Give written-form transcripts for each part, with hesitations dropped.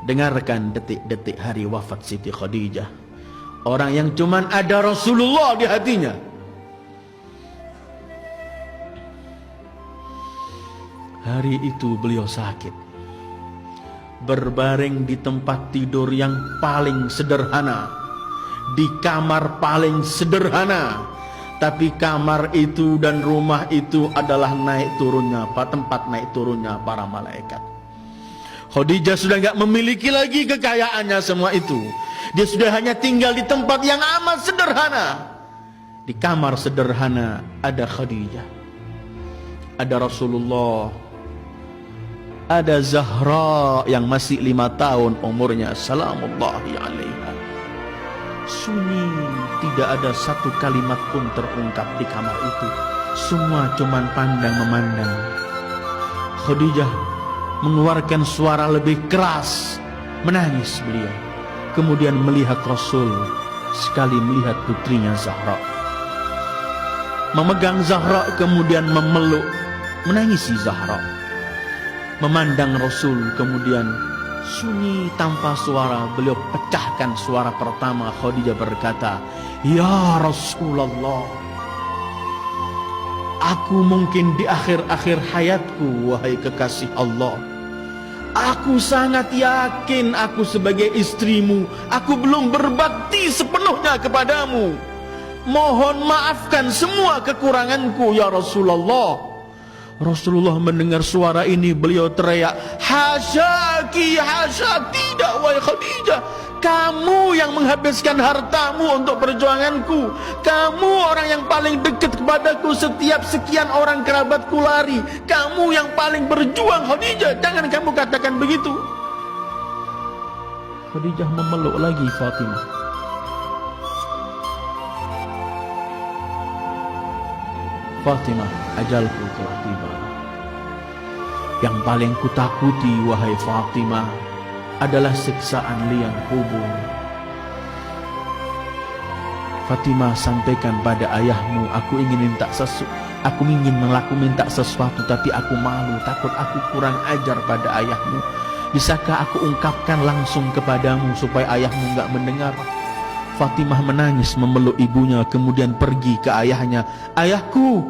Dengarkan detik-detik hari wafat Siti Khadijah. Orang yang cuman ada Rasulullah di hatinya. Hari itu beliau sakit, berbaring di tempat tidur yang paling sederhana, di kamar paling sederhana. Tapi kamar itu dan rumah itu adalah tempat naik turunnya para malaikat. Khadijah sudah enggak memiliki lagi kekayaannya semua itu. Dia sudah hanya tinggal di tempat yang amat sederhana. Di kamar sederhana ada Khadijah, ada Rasulullah, ada Zahra yang masih 5 tahun umurnya, salamullahi alaiha. Sunyi, tidak ada satu kalimat pun terungkap di kamar itu. Semua cuman pandang memandang. Khadijah mengeluarkan suara lebih keras, menangis beliau. Kemudian melihat Rasul, sekali melihat putrinya Zahra. Memegang Zahra kemudian memeluk, menangisi Zahra. Memandang Rasul kemudian sunyi tanpa suara, beliau pecahkan suara pertama. Khadijah berkata, "Ya Rasulullah, aku mungkin di akhir-akhir hayatku, wahai kekasih Allah. Aku sangat yakin aku sebagai istrimu, aku belum berbakti sepenuhnya kepadamu. Mohon maafkan semua kekuranganku ya Rasulullah." Rasulullah mendengar suara ini, beliau teriak, "Hasyaki, hasya, tidak wahai Khadijah. Kamu yang menghabiskan hartamu untuk perjuanganku. Kamu orang yang paling dekat kepadaku, setiap sekian orang kerabatku lari. Kamu yang paling berjuang Khadijah, jangan kamu katakan begitu." Khadijah memeluk lagi Fatimah. "Fatimah, ajalku telah tiba. Yang paling kutakuti wahai Fatimah adalah siksaan liang kubur. Fatimah, sampaikan pada ayahmu, aku ingin minta sesuatu tapi aku malu, takut aku kurang ajar pada ayahmu. Bisakah aku ungkapkan langsung kepadamu supaya ayahmu enggak mendengar?" Fatimah menangis memeluk ibunya, kemudian pergi ke ayahnya. "Ayahku,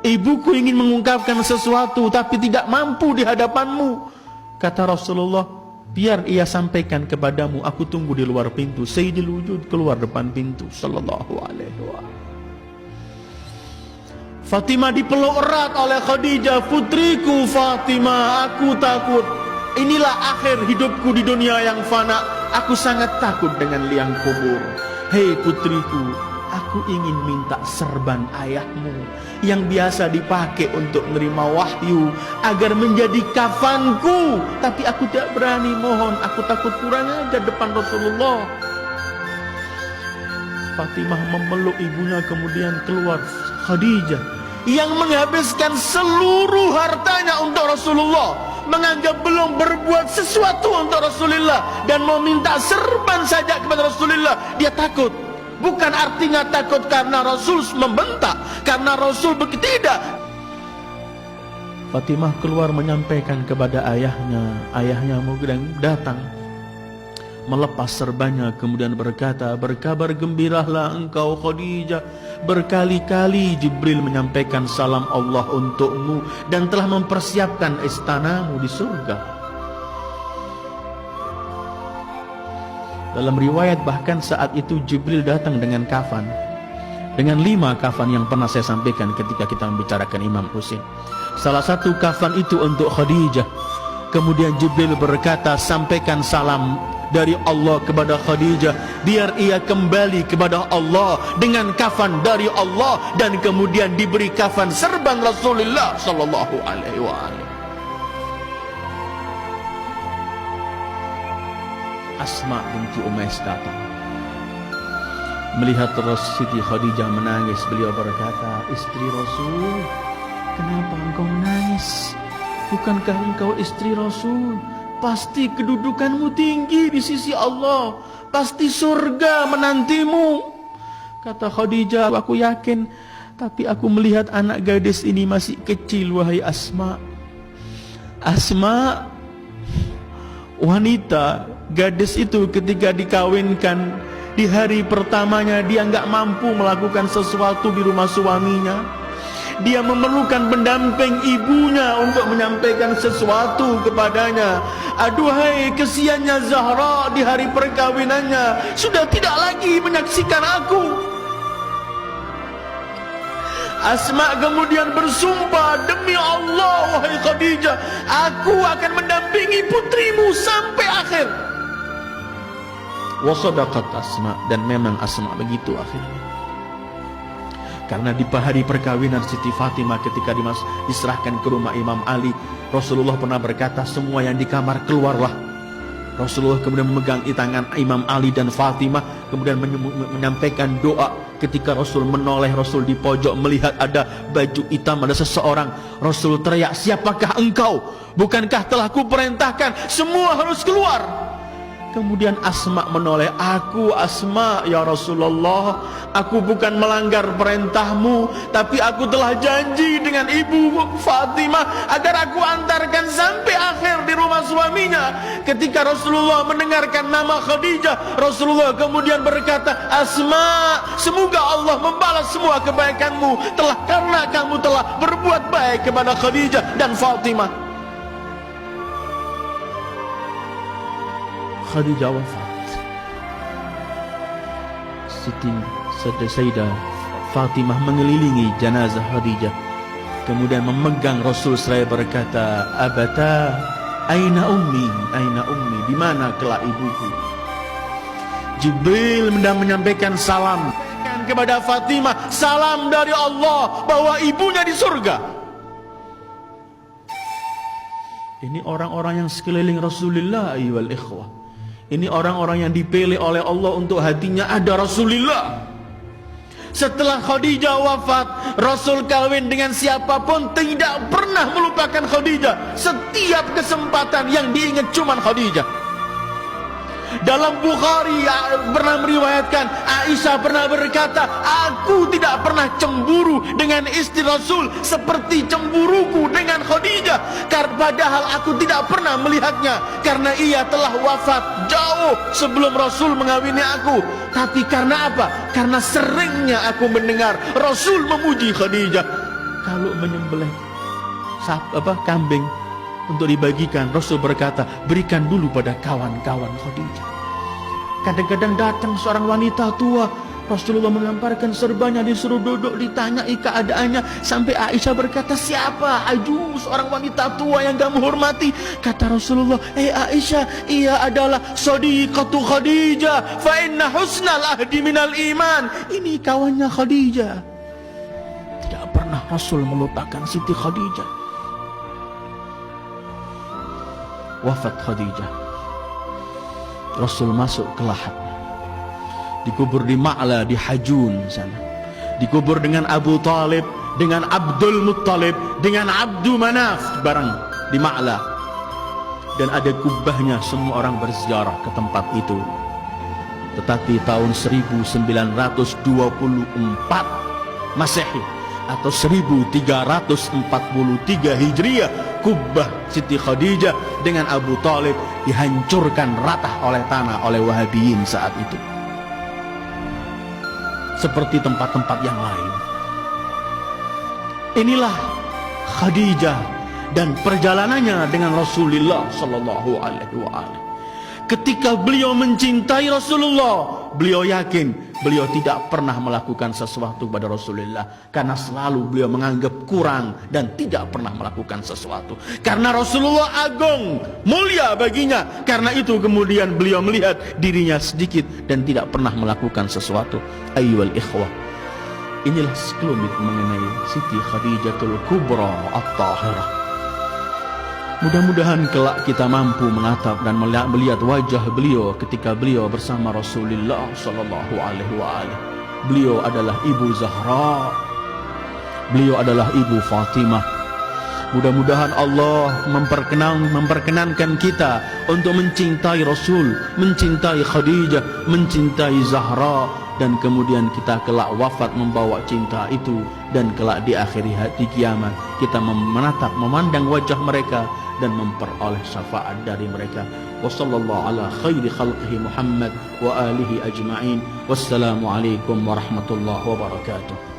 ibuku ingin mengungkapkan sesuatu tapi tidak mampu di hadapanmu." Kata Rasulullah, "Biar ia sampaikan kepadamu, aku tunggu di luar pintu." Sayyidul Wujud keluar depan pintu sallallahu alaihi wasallam. Fatimah dipeluk erat oleh Khadijah. "Putriku Fatimah, aku takut. Inilah akhir hidupku di dunia yang fana. Aku sangat takut dengan liang kubur. Hei putriku, aku ingin minta serban ayahmu yang biasa dipakai untuk menerima wahyu agar menjadi kafanku. Tapi aku tidak berani, mohon, aku takut kurang ajar depan Rasulullah." Fatimah memeluk ibunya, kemudian keluar Khadijah yang menghabiskan seluruh hartanya untuk Rasulullah, menganggap belum berbuat sesuatu untuk Rasulullah dan mau minta serban saja kepada Rasulullah. Dia takut. Bukan artinya takut karena Rasul membentak, karena Rasul tidak. Fatimah keluar menyampaikan kepada ayahnya. Ayahnya kemudian datang melepas serbannya, kemudian berkata, "Berkabar gembiralah engkau Khadijah. Berkali-kali Jibril menyampaikan salam Allah untukmu dan telah mempersiapkan istanamu di surga." Dalam riwayat bahkan saat itu Jibril datang dengan kafan, dengan 5 kafan yang pernah saya sampaikan ketika kita membicarakan Imam Husain. Salah satu kafan itu untuk Khadijah. Kemudian Jibril berkata, "Sampaikan salam dari Allah kepada Khadijah, biar ia kembali kepada Allah dengan kafan dari Allah," dan kemudian diberi kafan serban Rasulullah sallallahu alaihi wasallam. Asma binti Umais datang. Melihat Siti Khadijah menangis, beliau berkata, "Istri Rasul, kenapa engkau menangis? Bukankah engkau istri Rasul? Pasti kedudukanmu tinggi di sisi Allah. Pasti surga menantimu." Kata Khadijah, "Aku yakin, tapi aku melihat anak gadis ini masih kecil, wahai Asma. Asma, wanita Gadis itu ketika dikawinkan, di hari pertamanya dia nggak mampu melakukan sesuatu di rumah suaminya. Dia memerlukan pendamping ibunya untuk menyampaikan sesuatu kepadanya. Aduhai, kesiannya Zahra di hari perkawinannya sudah tidak lagi menyaksikan aku. Asma kemudian bersumpah, demi Allah wahai Khadijah, aku akan mendampingi putrimu sampai akhir. Wa sadaqat Asma, dan memang Asma begitu akhirnya. Karena di hari perkawinan Siti Fatimah ketika diserahkan ke rumah Imam Ali, Rasulullah pernah berkata, semua yang di kamar keluarlah. Rasulullah kemudian memegang tangan Imam Ali dan Fatimah, kemudian menyampaikan doa. Ketika Rasul menoleh, Rasul di pojok melihat ada baju hitam, ada seseorang. Rasul teriak, siapakah engkau? Bukankah telah kuperintahkan semua harus keluar? Kemudian Asma menoleh, aku Asma ya Rasulullah, aku bukan melanggar perintahmu, tapi aku telah janji dengan ibu Fatimah agar aku antarkan sampai akhir di rumah suaminya. Ketika Rasulullah mendengarkan nama Khadijah, Rasulullah kemudian berkata, Asma, semoga Allah membalas semua kebaikanmu karena kamu telah berbuat baik kepada Khadijah dan Fatimah. Khadijah wafat. Siti Sayyidah Fatimah mengelilingi jenazah Khadijah, kemudian memegang Rasul seraya berkata, Abata, aina ummi, aina ummi, di mana kelak ibuku? Jibril menyampaikan salam kepada Fatimah, salam dari Allah bahwa ibunya di surga. Ini orang-orang yang sekeliling Rasulullah ayyuhal ikhwah. Ini orang-orang yang dipilih oleh Allah untuk hatinya ada Rasulullah. Setelah Khadijah wafat, Rasul kawin dengan siapapun tidak pernah melupakan Khadijah. Setiap kesempatan yang diingat cuma Khadijah. Dalam Bukhari pernah meriwayatkan, Aisyah pernah berkata, aku tidak pernah cemburu dengan istri Rasul seperti cemburuku dengan Khadijah. Padahal aku tidak pernah melihatnya, karena ia telah wafat jauh sebelum Rasul mengawini aku. Tapi karena apa? Karena seringnya aku mendengar Rasul memuji Khadijah. Kalau menyembelih kambing untuk dibagikan, Rasul berkata, berikan dulu pada kawan-kawan Khadijah. Kadang-kadang datang seorang wanita tua, Rasulullah mengamparkan serbanya, disuruh duduk, ditanyai keadaannya, sampai Aisyah berkata, siapa? Ajuz, seorang wanita tua yang kamu hormati. Kata Rasulullah, Aisyah, ia adalah sadiqatu Khadijah, fa inna husnal ahdi minal iman. Ini kawannya Khadijah. Tidak pernah Rasul melupakan Siti Khadijah. Wafat Khadijah, Rasul masuk ke Lahad, dikubur di Ma'la di Hajun sana, dikubur dengan Abu Talib, dengan Abdul Muttalib, dengan Abdu Manaf bareng di Ma'la. Dan ada kubahnya, semua orang berziarah ke tempat itu. Tetapi tahun 1924 Masehi atau 1343 Hijriah, kubah Siti Khadijah dengan Abu Talib dihancurkan rata oleh tanah oleh Wahabiyin saat itu, seperti tempat-tempat yang lain. Inilah Khadijah dan perjalanannya dengan Rasulullah sallallahu alaihi wasallam. Ketika beliau mencintai Rasulullah, beliau yakin beliau tidak pernah melakukan sesuatu kepada Rasulullah, karena selalu beliau menganggap kurang dan tidak pernah melakukan sesuatu. Karena Rasulullah agung, mulia baginya, karena itu kemudian beliau melihat dirinya sedikit dan tidak pernah melakukan sesuatu. Ayyuhal ikhwah, inilah sekelumit mengenai Siti Khadijatul Kubra At-Tahirah. Mudah-mudahan kelak kita mampu menatap dan melihat wajah beliau ketika beliau bersama Rasulullah sallallahu alaihi wasallam. Beliau adalah Ibu Zahra, beliau adalah Ibu Fatimah. Mudah-mudahan Allah memperkenankan kita untuk mencintai Rasul, mencintai Khadijah, mencintai Zahra, dan kemudian kita kelak wafat membawa cinta itu, dan kelak di akhir hari kiamat kita memandang wajah mereka dan memperoleh syafaat dari mereka. Wassallallahu ala khairi khalqihi Muhammad wa alihi ajma'in. Wassalamu alaikum warahmatullahi wabarakatuh.